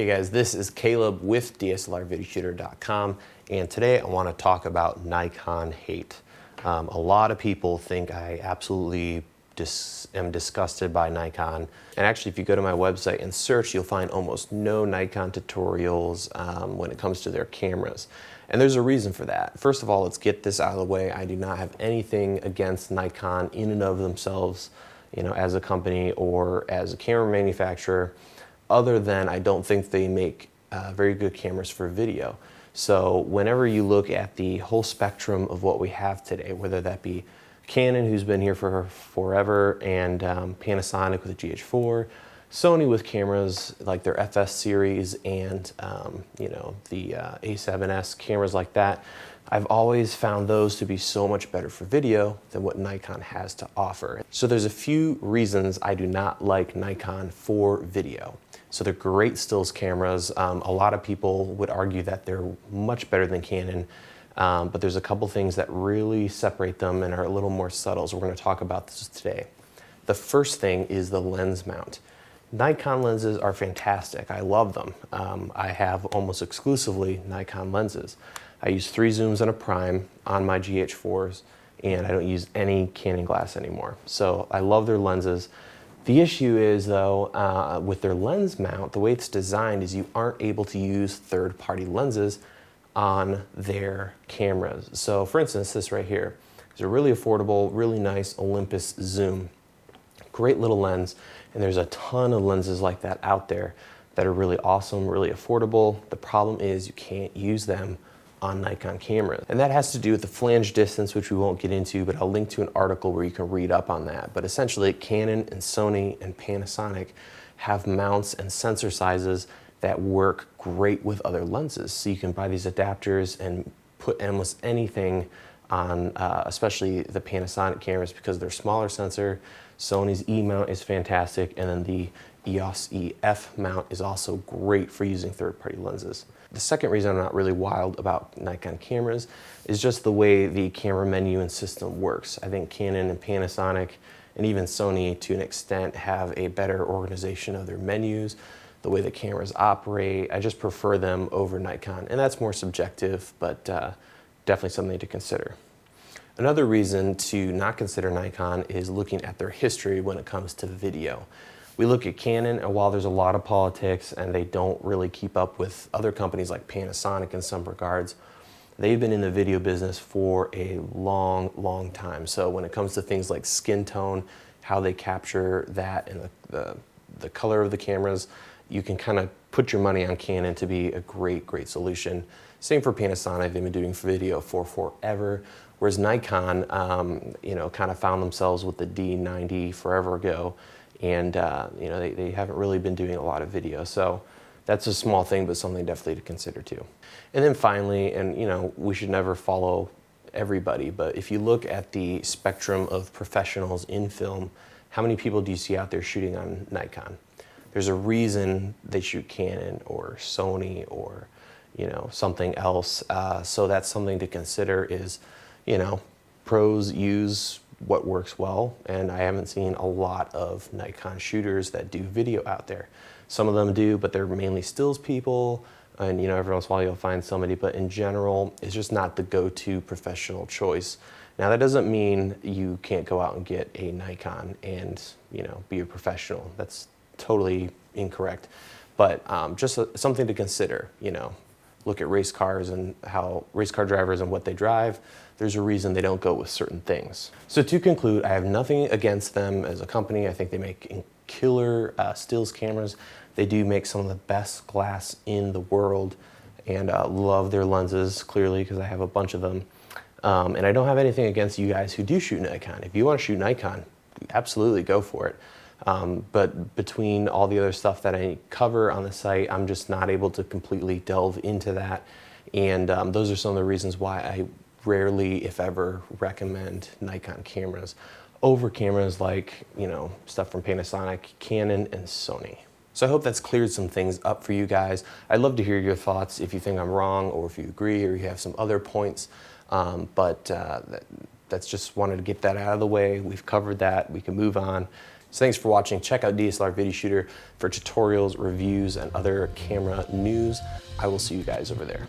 Hey guys, this is Caleb with DSLRvideoshooter.com, and today I want to talk about Nikon hate. A lot of people think I absolutely am disgusted by Nikon, and actually if you go to my website and search, you'll find almost no Nikon tutorials when it comes to their cameras. And there's a reason for that. First of all, let's get this out of the way. I do not have anything against Nikon in and of themselves, as a company or as a camera manufacturer, other than I don't think they make very good cameras for video. So whenever you look at the whole spectrum of what we have today, whether that be Canon, who's been here for forever, and Panasonic with the GH4, Sony with cameras like their FS series and the A7S cameras like that, I've always found those to be so much better for video than what Nikon has to offer. So there's a few reasons I do not like Nikon for video. So they're great stills cameras. A lot of people would argue that they're much better than Canon, but there's a couple things that really separate them and are a little more subtle, so we're going to talk about this today. The first thing is the lens mount. Nikon lenses are fantastic. I love them. I have almost exclusively Nikon lenses. I use 3 zooms and a prime on my GH4s, and I don't use any Canon glass anymore. So I love their lenses. The issue is, though, with their lens mount, the way it's designed is you aren't able to use third-party lenses on their cameras. So for instance, this right here is a really affordable, really nice Olympus zoom. Great little lens, and there's a ton of lenses like that out there that are really awesome, really affordable. The problem is you can't use them on Nikon cameras. And that has to do with the flange distance, which we won't get into, but I'll link to an article where you can read up on that. But essentially, Canon and Sony and Panasonic have mounts and sensor sizes that work great with other lenses. So you can buy these adapters and put almost anything on, especially the Panasonic cameras, because they're smaller sensor. Sony's E mount is fantastic, and then the EOS EF mount is also great for using third-party lenses. The second reason I'm not really wild about Nikon cameras is just the way the camera menu and system works. I think Canon and Panasonic and even Sony, to an extent, have a better organization of their menus, the way the cameras operate. I just prefer them over Nikon, and that's more subjective, but definitely something to consider. Another reason to not consider Nikon is looking at their history when it comes to video. We look at Canon, and while there's a lot of politics and they don't really keep up with other companies like Panasonic in some regards, they've been in the video business for a long, long time. So when it comes to things like skin tone, how they capture that and the color of the cameras, you can kind of put your money on Canon to be a great, great solution. Same for Panasonic, they've been doing video for forever. Whereas Nikon, kind of found themselves with the D90 forever ago, and they haven't really been doing a lot of video. So that's a small thing, but something definitely to consider too. And then finally, and we should never follow everybody, but if you look at the spectrum of professionals in film, how many people do you see out there shooting on Nikon? There's a reason they shoot Canon or Sony or something else. So that's something to consider is, pros use what works well, and I haven't seen a lot of Nikon shooters that do video out there. Some of them do, but they're mainly stills people, and every once in a while you'll find somebody, but in general, it's just not the go-to professional choice. Now that doesn't mean you can't go out and get a Nikon and be a professional. That's totally incorrect, but just something to consider. Look at race cars and how race car drivers and what they drive. There's a reason they don't go with certain things. So to conclude, I have nothing against them as a company. I think they make killer stills cameras. They do make some of the best glass in the world, and love their lenses, clearly, because I have a bunch of them. And I don't have anything against you guys who do shoot Nikon. If you want to shoot Nikon, absolutely go for it. But between all the other stuff that I cover on the site, I'm just not able to completely delve into that. And those are some of the reasons why I rarely, if ever, recommend Nikon cameras over cameras like, stuff from Panasonic, Canon, and Sony. So I hope that's cleared some things up for you guys. I'd love to hear your thoughts if you think I'm wrong or if you agree or you have some other points. That's just wanted to get that out of the way. We've covered that. We can move on. So thanks for watching. Check out DSLR Video Shooter for tutorials, reviews, and other camera news. I will see you guys over there.